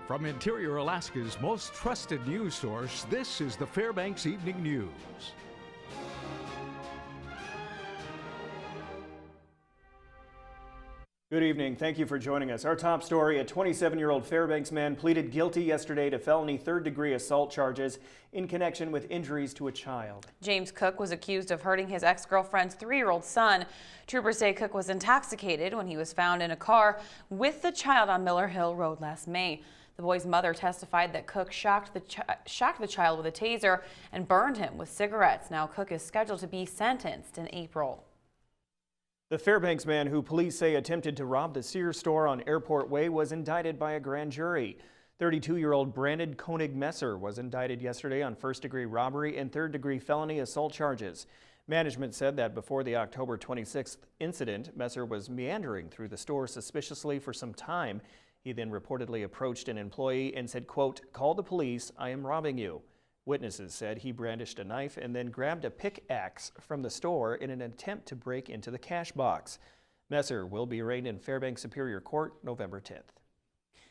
From Interior Alaska's most trusted news source, this is the Fairbanks Evening News. Good evening. Thank you for joining us. Our top story, a 27-year-old Fairbanks man pleaded guilty yesterday to felony third-degree assault charges in connection with injuries to a child. James Cook was accused of hurting his ex-girlfriend's 3-year-old son. Troopers say Cook was intoxicated when he was found in a car with the child on Miller Hill Road last May. The boy's mother testified that Cook shocked the child with a taser and burned him with cigarettes. Now Cook is scheduled to be sentenced in April. The Fairbanks man who police say attempted to rob the Sears store on Airport Way was indicted by a grand jury. 32-year-old Brandon Koenig Messer was indicted yesterday on first-degree robbery and third-degree felony assault charges. Management said that before the October 26th incident, Messer was meandering through the store suspiciously for some time. He then reportedly approached an employee and said, quote, "Call the police, I am robbing you." Witnesses said he brandished a knife and then grabbed a pickaxe from the store in an attempt to break into the cash box. Messer will be arraigned in Fairbanks Superior Court November 10th.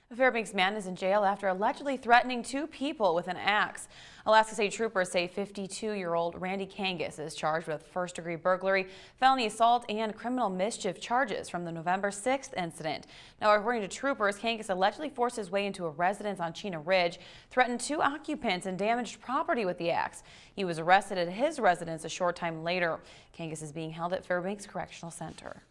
A Fairbanks man is in jail after allegedly threatening 2 people with an axe. Alaska State troopers say 52-year-old Randy Kangas is charged with first-degree burglary, felony assault, and criminal mischief charges from the November 6th incident. Now, according to troopers, Kangas allegedly forced his way into a residence on Chena Ridge, threatened 2 occupants, and damaged property with the axe. He was arrested at his residence a short time later. Kangas is being held at Fairbanks Correctional Center.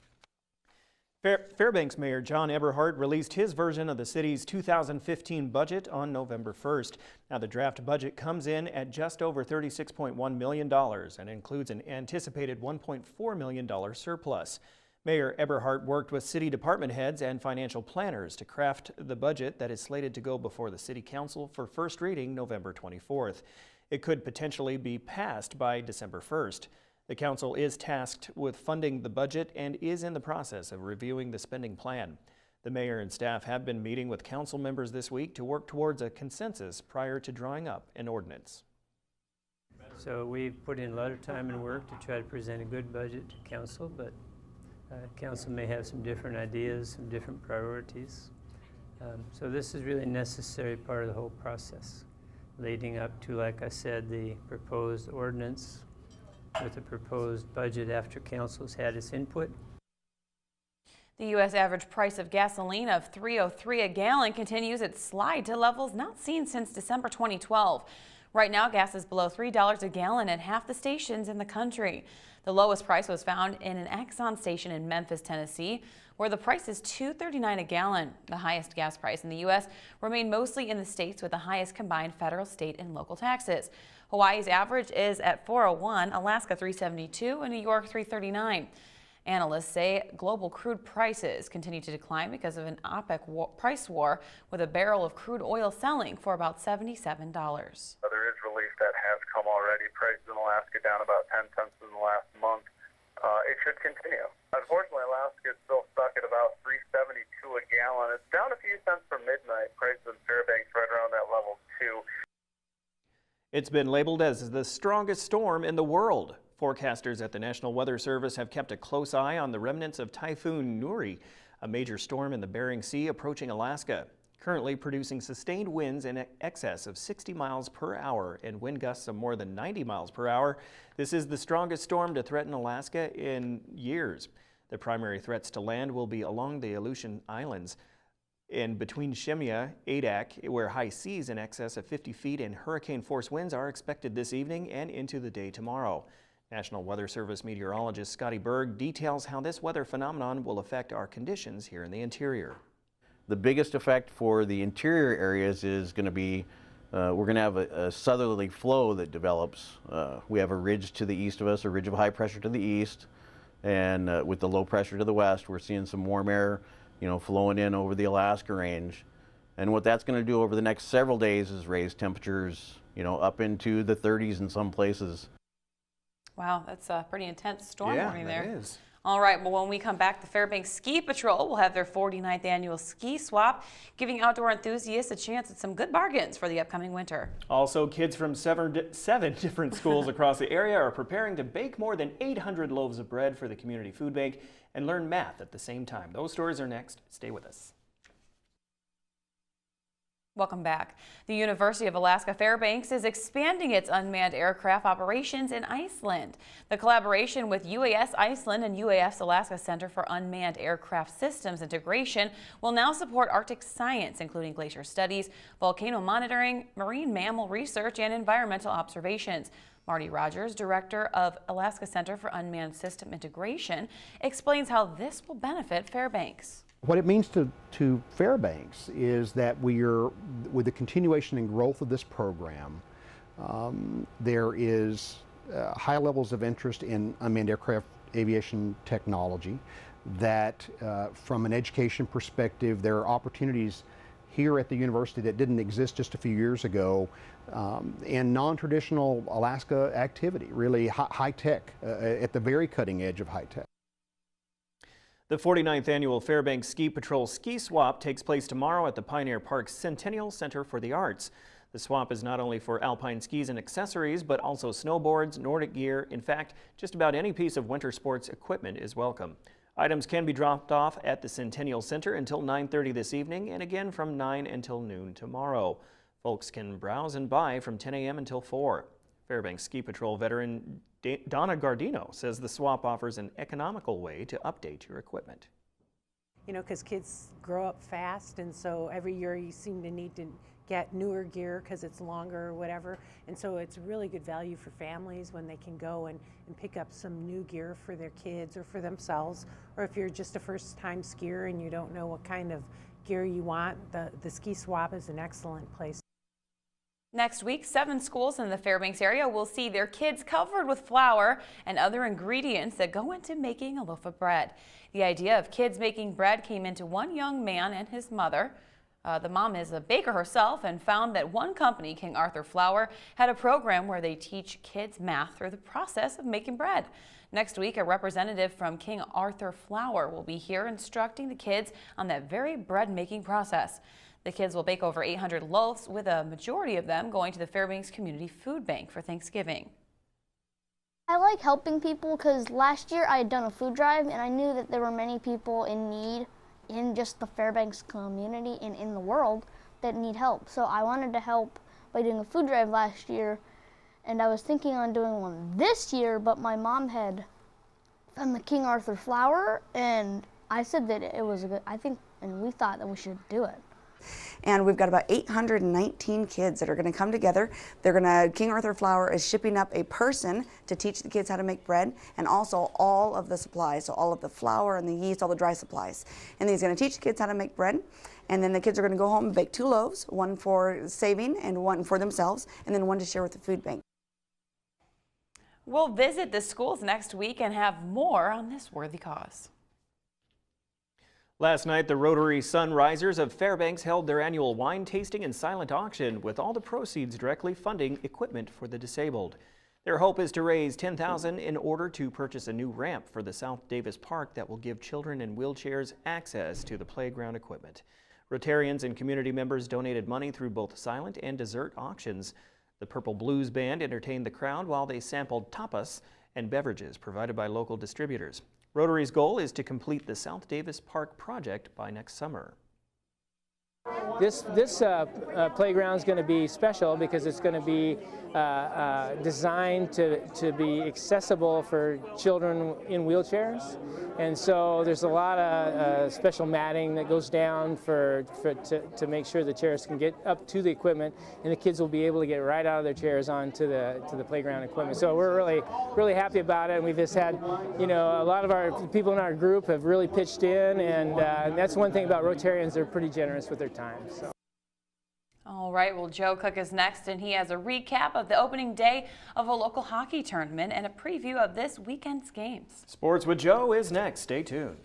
Fairbanks Mayor John Eberhardt released his version of the city's 2015 budget on November 1st. Now, the draft budget comes in at just over $36.1 million and includes an anticipated $1.4 million surplus. Mayor Eberhardt worked with city department heads and financial planners to craft the budget that is slated to go before the City Council for first reading November 24th. It could potentially be passed by December 1st. The council is tasked with funding the budget and is in the process of reviewing the spending plan. The mayor and staff have been meeting with council members this week to work towards a consensus prior to drawing up an ordinance. So we've put in a lot of time and work to try to present a good budget to council, but council may have some different ideas, some different priorities. So this is really a necessary part of the whole process, leading up to, like I said, the proposed ordinance with a proposed budget after council's had its input. The U.S. average price of gasoline of $3.03 a gallon continues its slide to levels not seen since December 2012. Right now, gas is below $3 a gallon at half the stations in the country. The lowest price was found in an Exxon station in Memphis, Tennessee, where the price is $2.39 a gallon. The highest gas price in the U.S. remained mostly in the states with the highest combined federal, state, and local taxes. Hawaii's average is at $4.01, Alaska $3.72, and New York $3.39. Analysts say global crude prices continue to decline because of an OPEC price war, with a barrel of crude oil selling for about $77. There is relief that has come already. Prices in Alaska down about 10 cents in the last month. It should continue. Unfortunately, Alaska is still stuck at about $3.72 a gallon. It's down a few cents from midnight. Prices in Fairbanks right around that level too. It's been labeled as the strongest storm in the world. Forecasters at the National Weather Service have kept a close eye on the remnants of Typhoon Nuri, a major storm in the Bering Sea approaching Alaska, currently producing sustained winds in excess of 60 miles per hour and wind gusts of more than 90 miles per hour. This is the strongest storm to threaten Alaska in years. The primary threats to land will be along the Aleutian Islands and between Shemya, Adak, where high seas in excess of 50 feet and hurricane-force winds are expected this evening and into the day tomorrow. National Weather Service meteorologist Scotty Berg details how this weather phenomenon will affect our conditions here in the interior. The biggest effect for the interior areas is going to be we're going to have a southerly flow that develops. We have a ridge to the east of us, a ridge of high pressure to the east, and with the low pressure to the west, we're seeing some warm air flowing in over the Alaska range. And what that's going to do over the next several days is raise temperatures, up into the 30s in some places. Wow, that's a pretty intense storm warning there. Yeah, that is. All right, well, when we come back, the Fairbanks Ski Patrol will have their 49th annual ski swap, giving outdoor enthusiasts a chance at some good bargains for the upcoming winter. Also, kids from seven different schools across the area are preparing to bake more than 800 loaves of bread for the community food bank and learn math at the same time. Those stories are next. Stay with us. Welcome back. The University of Alaska Fairbanks is expanding its unmanned aircraft operations in Iceland. The collaboration with UAS Iceland and UAS Alaska Center for Unmanned Aircraft Systems Integration will now support Arctic science, including glacier studies, volcano monitoring, marine mammal research, and environmental observations. Marty Rogers, director of Alaska Center for Unmanned System Integration, explains how this will benefit Fairbanks. What it means to Fairbanks is that with the continuation and growth of this program, there is high levels of interest in unmanned aircraft aviation technology, that from an education perspective, there are opportunities here at the university that didn't exist just a few years ago, and non-traditional Alaska activity, really high tech, at the very cutting edge of high tech. The 49th annual Fairbanks Ski Patrol Ski Swap takes place tomorrow at the Pioneer Park's Centennial Center for the Arts. The swap is not only for alpine skis and accessories, but also snowboards, Nordic gear. In fact, just about any piece of winter sports equipment is welcome. Items can be dropped off at the Centennial Center until 9:30 this evening and again from 9 until noon tomorrow. Folks can browse and buy from 10 a.m. until 4. Fairbanks Ski Patrol veteran Donna Gardino says the swap offers an economical way to update your equipment. You know, because kids grow up fast, and so every year you seem to need to get newer gear because it's longer or whatever. And so it's really good value for families when they can go and pick up some new gear for their kids or for themselves. Or if you're just a first-time skier and you don't know what kind of gear you want, the ski swap is an excellent place. Next week, 7 schools in the Fairbanks area will see their kids covered with flour and other ingredients that go into making a loaf of bread. The idea of kids making bread came into one young man and his mother. The mom is a baker herself and found that one company, King Arthur Flour, had a program where they teach kids math through the process of making bread. Next week, a representative from King Arthur Flour will be here instructing the kids on that very bread-making process. The kids will bake over 800 loaves, with a majority of them going to the Fairbanks Community Food Bank for Thanksgiving. I like helping people because last year I had done a food drive and I knew that there were many people in need in just the Fairbanks community and in the world that need help. So I wanted to help by doing a food drive last year, and I was thinking on doing one this year, but my mom had found the King Arthur Flour, and I said that it was a good, and we thought that we should do it. And we've got about 819 kids that are going to come together. King Arthur Flour is shipping up a person to teach the kids how to make bread, and also all of the supplies, so all of the flour and the yeast, all the dry supplies. And he's going to teach the kids how to make bread, and then the kids are going to go home and bake 2 loaves, one for saving and one for themselves, and then one to share with the food bank. We'll visit the schools next week and have more on this worthy cause. Last night, the Rotary Sunrisers of Fairbanks held their annual wine tasting and silent auction, with all the proceeds directly funding equipment for the disabled. Their hope is to raise $10,000 in order to purchase a new ramp for the South Davis Park that will give children in wheelchairs access to the playground equipment. Rotarians and community members donated money through both silent and dessert auctions. The Purple Blues Band entertained the crowd while they sampled tapas and beverages provided by local distributors. Rotary's goal is to complete the South Davis Park project by next summer. This playground is going to be special because it's going to be designed to be accessible for children in wheelchairs, and so there's a lot of special matting that goes down to make sure the chairs can get up to the equipment, and the kids will be able to get right out of their chairs onto the playground equipment. So we're really happy about it, and we've just had, you know, a lot of our people in our group have really pitched in, and that's one thing about Rotarians, they're pretty generous with their time. So. All right, well, Joe Cook is next, and he has a recap of the opening day of a local hockey tournament and a preview of this weekend's games. Sports with Joe is next. Stay tuned.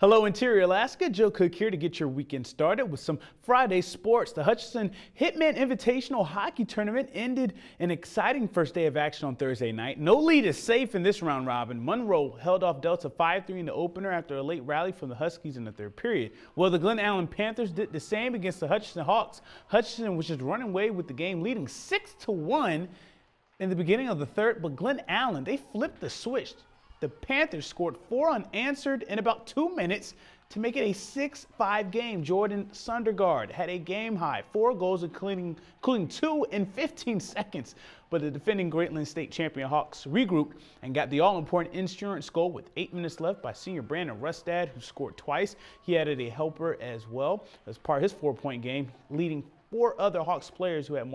Hello, Interior Alaska. Joe Cook here to get your weekend started with some Friday sports. The Hutchinson Hitman Invitational Hockey Tournament ended an exciting first day of action on Thursday night. No lead is safe in this round robin. Monroe held off Delta 5-3 in the opener after a late rally from the Huskies in the third period. Well, the Glen Allen Panthers did the same against the Hutchinson Hawks. Hutchinson was just running away with the game, leading 6-1. in the beginning of the third, but Glen Allen, they flipped the switch. The Panthers scored 4 unanswered in about 2 minutes to make it a 6-5 game. Jordan Sundergaard had a game-high 4 goals, including 2 in 15 seconds. But the defending Greatland State champion Hawks regrouped and got the all-important insurance goal with 8 minutes left by senior Brandon Rustad, who scored twice. He added a helper as well as part of his 4-point game, leading 4 other Hawks players who had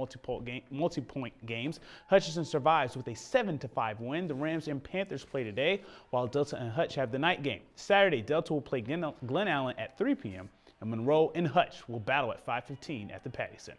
multi-point games. Hutchinson survives with a 7-5 win. The Rams and Panthers play today, while Delta and Hutch have the night game. Saturday, Delta will play Glen Allen at 3 p.m., and Monroe and Hutch will battle at 5:15 at the Patty Center.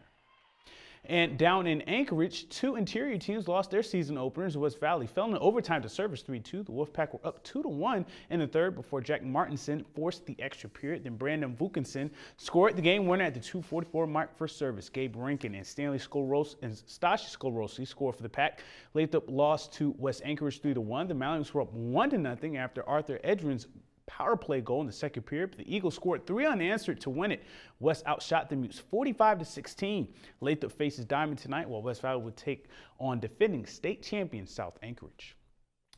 And down in Anchorage, 2 interior teams lost their season openers. West Valley fell in overtime to Service 3-2. The Wolfpack were up 2-1 in the third before Jack Martinson forced the extra period. Then Brandon Vukinson scored the game winner at the 2:44 mark for Service. Gabe Rankin and Stanley Skolrosi and Stashi Skolrosi scored for the Pack. Lathrop lost to West Anchorage 3-1. The Mallions were up 1-0 after Arthur Edrin's power play goal in the second period. The Eagles scored 3 unanswered to win it. West outshot the Mutes 45-16. Lathrop faces Diamond tonight, while West Valley would take on defending state champion South Anchorage.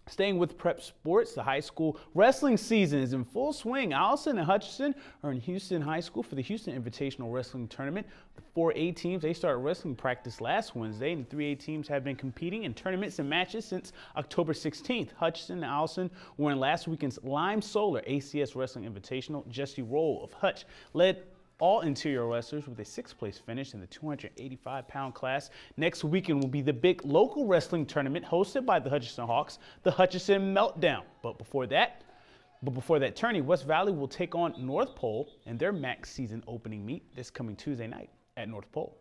Staying with prep sports, the high school wrestling season is in full swing. Allison and Hutchinson are in Houston High School for the Houston Invitational Wrestling Tournament. The 4A teams, they started wrestling practice last Wednesday, and the 3A teams have been competing in tournaments and matches since October 16th. Hutchinson and Allison were in last weekend's Lime Solar ACS Wrestling Invitational. Jesse Roll of Hutch led all interior wrestlers with a 6th place finish in the 285-pound class. Next weekend will be the big local wrestling tournament hosted by the Hutchinson Hawks, the Hutchinson Meltdown. But before that tourney, West Valley will take on North Pole in their MAC season opening meet this coming Tuesday night at North Pole.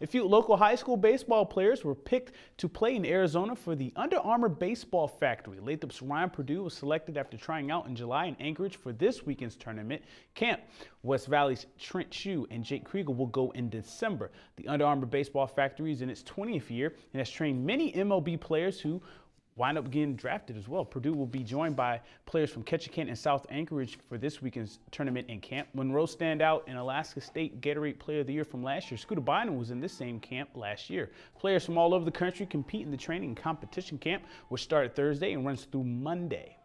A few local high school baseball players were picked to play in Arizona for the Under Armour Baseball Factory. Lathrop's Ryan Purdue was selected after trying out in July in Anchorage for this weekend's tournament camp. West Valley's Trent Shue and Jake Kriegel will go in December. The Under Armour Baseball Factory is in its 20th year and has trained many MLB players who wind up getting drafted as well. Purdue will be joined by players from Ketchikan and South Anchorage for this weekend's tournament and camp. Monroe standout and Alaska State Gatorade Player of the Year from last year, Scooter Bynum, was in this same camp last year. Players from all over the country compete in the training and competition camp, which started Thursday and runs through Monday.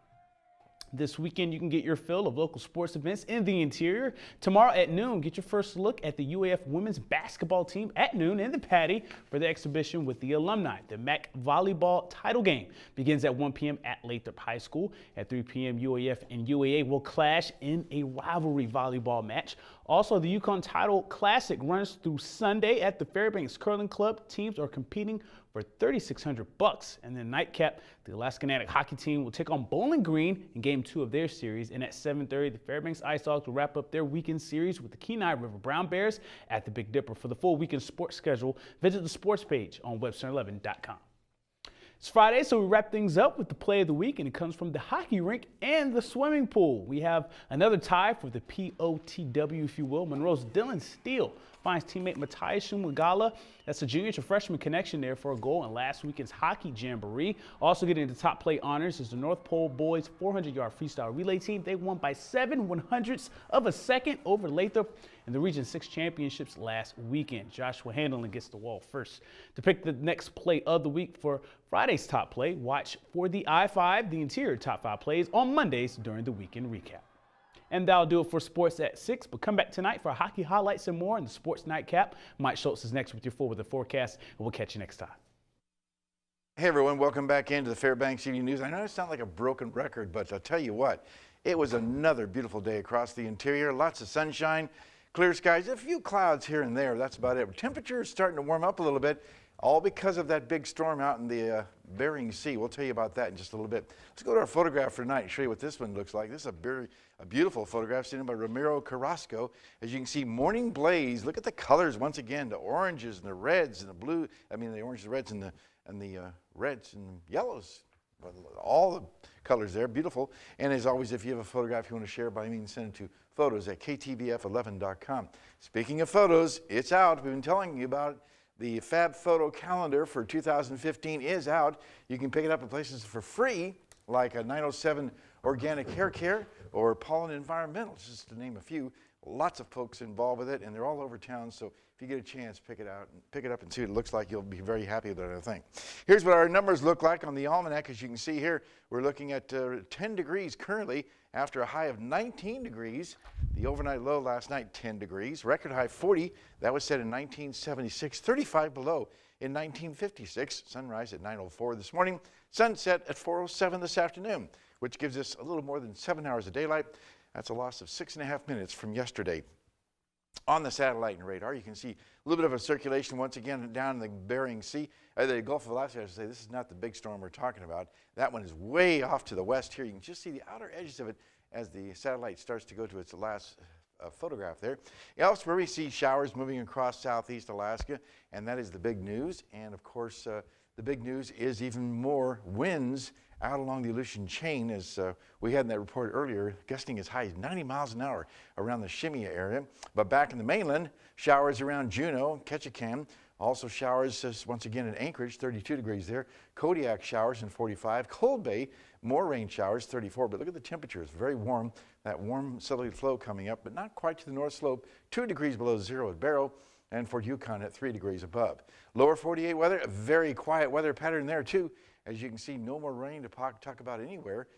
This weekend, you can get your fill of local sports events in the interior. Tomorrow at noon, get your first look at the UAF women's basketball team at noon in the Patty for the exhibition with the alumni. The MAC volleyball title game begins at 1 p.m. at Lathrop High School. At 3 p.m., UAF and UAA will clash in a rivalry volleyball match. Also, the Yukon Title Classic runs through Sunday at the Fairbanks Curling Club. Teams are competing for $3,600. And then nightcap, the Alaska Natic hockey team will take on Bowling Green in Game 2 of their series. And at 7:30, the Fairbanks Ice Dogs will wrap up their weekend series with the Kenai River Brown Bears at the Big Dipper. For the full weekend sports schedule, visit the sports page on Webster11.com. It's Friday, so we wrap things up with the play of the week, and it comes from the hockey rink and the swimming pool. We have another tie for the POTW, if you will. Monroe's Dylan Steele finds teammate Matthias Shumagala. That's a junior to freshman connection there for a goal in last weekend's hockey jamboree. Also getting into top play honors is the North Pole boys 400-yard freestyle relay team. They won by 7/100ths of a second over Lathrop in the Region 6 championships last weekend. Joshua Handelin gets the wall first. To pick the next play of the week for Friday's top play, watch for the I-5, the interior top 5 plays on Mondays during the weekend recap. And that'll do it for sports at 6. But come back tonight for hockey highlights and more in the Sports Nightcap. Mike Schultz is next with your full weather forecast, and we'll catch you next time. Hey everyone, welcome back into the Fairbanks Evening News. I know it sounds like a broken record, but I'll tell you what, it was another beautiful day across the interior. Lots of sunshine, clear skies, a few clouds here and there. That's about it. Temperature is starting to warm up a little bit, all because of that big storm out in the Bering Sea. We'll tell you about that in just a little bit. Let's go to our photograph for tonight and show you what this one looks like. This is a beautiful photograph seen by Ramiro Carrasco. As you can see, morning blaze. Look at the colors once again, the oranges and the reds and the blue. I mean, the oranges, reds, and the reds and yellows. All the colors there, beautiful. And as always, if you have a photograph you want to share, by all means, send it to photos@ktvf11.com. Speaking of photos, it's out. We've been telling you about it. The Fab Photo Calendar for 2015 is out. You can pick it up at places for free, like a 907 Organic Hair Care or Pollen Environmental, just to name a few. Lots of folks involved with it, and they're all over town. So If you get a chance, pick it up and see what it looks like. You'll be very happy with it, I think. Here's what our numbers look like on the almanac. As you can see here, we're looking at 10 degrees currently after a high of 19 degrees. The overnight low last night, 10 degrees. Record high 40. That was set in 1976. 35 below in 1956. Sunrise at 9:04 this morning. Sunset at 4:07 this afternoon, which gives us a little more than 7 hours of daylight. That's a loss of 6.5 minutes from yesterday. On the satellite and radar, you can see a little bit of a circulation once again down in the Bering Sea, the Gulf of Alaska. I should say this is not the big storm we're talking about. That one is way off to the west here. You can just see the outer edges of it as the satellite starts to go to its last photograph there. Elsewhere, we see showers moving across southeast Alaska, and that is the big news. And of course, the big news is even more winds out along the Aleutian chain, as we had in that report earlier, gusting as high as 90 miles an hour around the Shemya area. But back in the mainland, showers around Juneau, Ketchikan, also showers once again in Anchorage, 32 degrees there. Kodiak showers in 45. Cold Bay, more rain showers, 34. But look at the temperatures, very warm. That warm southerly flow coming up, but not quite to the north slope. 2 degrees below zero at Barrow, and Fort Yukon at 3 degrees above. Lower 48 weather, a very quiet weather pattern there too. As you can see, no more rain to talk about anywhere.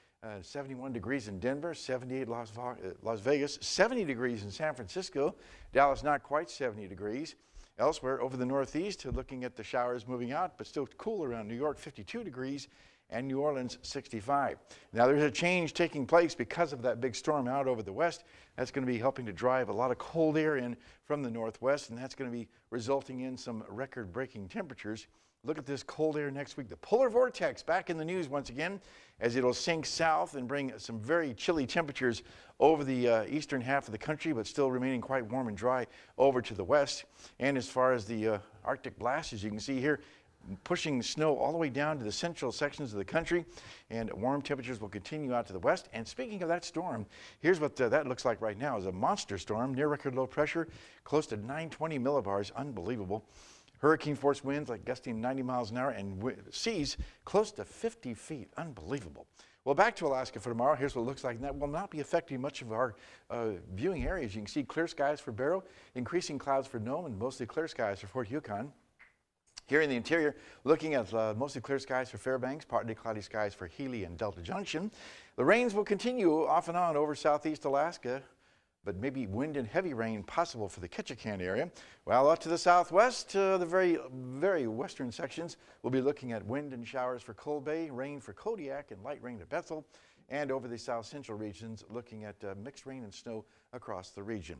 71 degrees in Denver, 78 Las Vegas, 70 degrees in San Francisco. Dallas not quite 70 degrees. Elsewhere over the northeast, looking at the showers moving out, but still cool around New York, 52 degrees, and New Orleans, 65. Now there's a change taking place because of that big storm out over the west. That's going to be helping to drive a lot of cold air in from the northwest, and that's going to be resulting in some record-breaking temperatures. Look at this cold air next week. The polar vortex back in the news once again, as it'll sink south and bring some very chilly temperatures over the eastern half of the country, but still remaining quite warm and dry over to the west. And as far as the Arctic blast, as you can see here, pushing snow all the way down to the central sections of the country, and warm temperatures will continue out to the west. And speaking of that storm, here's what that looks like right now. Is a monster storm, near record low pressure, close to 920 millibars, unbelievable. Hurricane force winds like gusting 90 miles an hour, and seas close to 50 feet, unbelievable. Well, back to Alaska for tomorrow. Here's what it looks like. And that will not be affecting much of our viewing areas. You can see clear skies for Barrow, increasing clouds for Nome, and mostly clear skies for Fort Yukon. Here in the interior, looking at mostly clear skies for Fairbanks, partly cloudy skies for Healy and Delta Junction. The rains will continue off and on over southeast Alaska, but maybe wind and heavy rain possible for the Ketchikan area. While out to the southwest, the very, very western sections, we'll be looking at wind and showers for Cold Bay, rain for Kodiak, and light rain to Bethel. And over the south central regions, looking at mixed rain and snow across the region.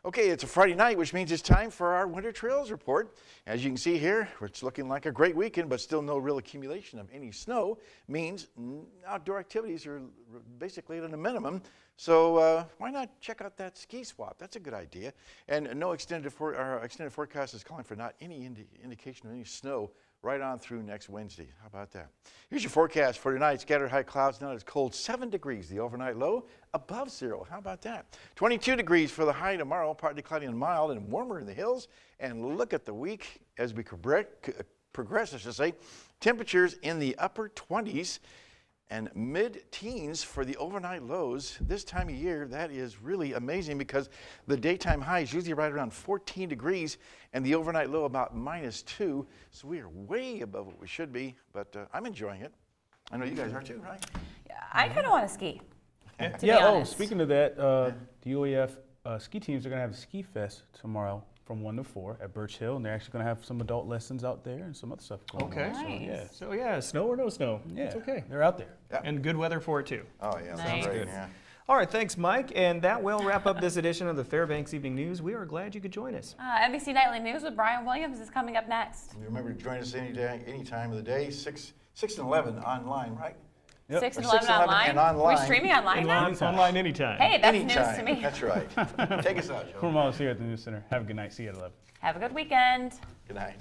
Okay, it's a Friday night, which means it's time for our winter trails report. As you can see here, it's looking like a great weekend, but still no real accumulation of any snow. Means outdoor activities are basically at a minimum. So why not check out that ski swap? That's a good idea. And no extended forecast is calling for not any indication of any snow right on through next Wednesday. How about that? Here's your forecast for tonight. Scattered high clouds, not as cold. 7 degrees, the overnight low, above zero. How about that? 22 degrees for the high tomorrow, partly cloudy and mild, and warmer in the hills. And look at the week as we progress, I should say. Temperatures in the upper 20s and mid-teens for the overnight lows. This time of year, that is really amazing because the daytime high is usually right around 14 degrees and the overnight low about -2. So we are way above what we should be, but I'm enjoying it. I know you guys are too, right? Yeah, I kind of want to ski. Yeah, speaking of that, the UAF ski teams are going to have a ski fest tomorrow from 1 to 4 at Birch Hill, and they're actually going to have some adult lessons out there and some other stuff going on. Nice. So yeah, snow or no snow, Yeah, it's okay. They're out there. Yeah. And good weather for it too. Oh, yeah, Nice. sounds good. Yeah. All right, thanks, Mike. And that will wrap up this edition of the Fairbanks Evening News. We are glad you could join us. NBC Nightly News with Brian Williams is coming up next. Remember to join us any day, any time of the day, 6 and 11 online, right? Yep. 6 and Or 11 online. and online. We're streaming online now? Online anytime. Hey, that's Anytime. news to me. That's right. Take us out, Joe. From all of us here at the News Center. Have a good night. See you at 11. Have a good weekend. Good night.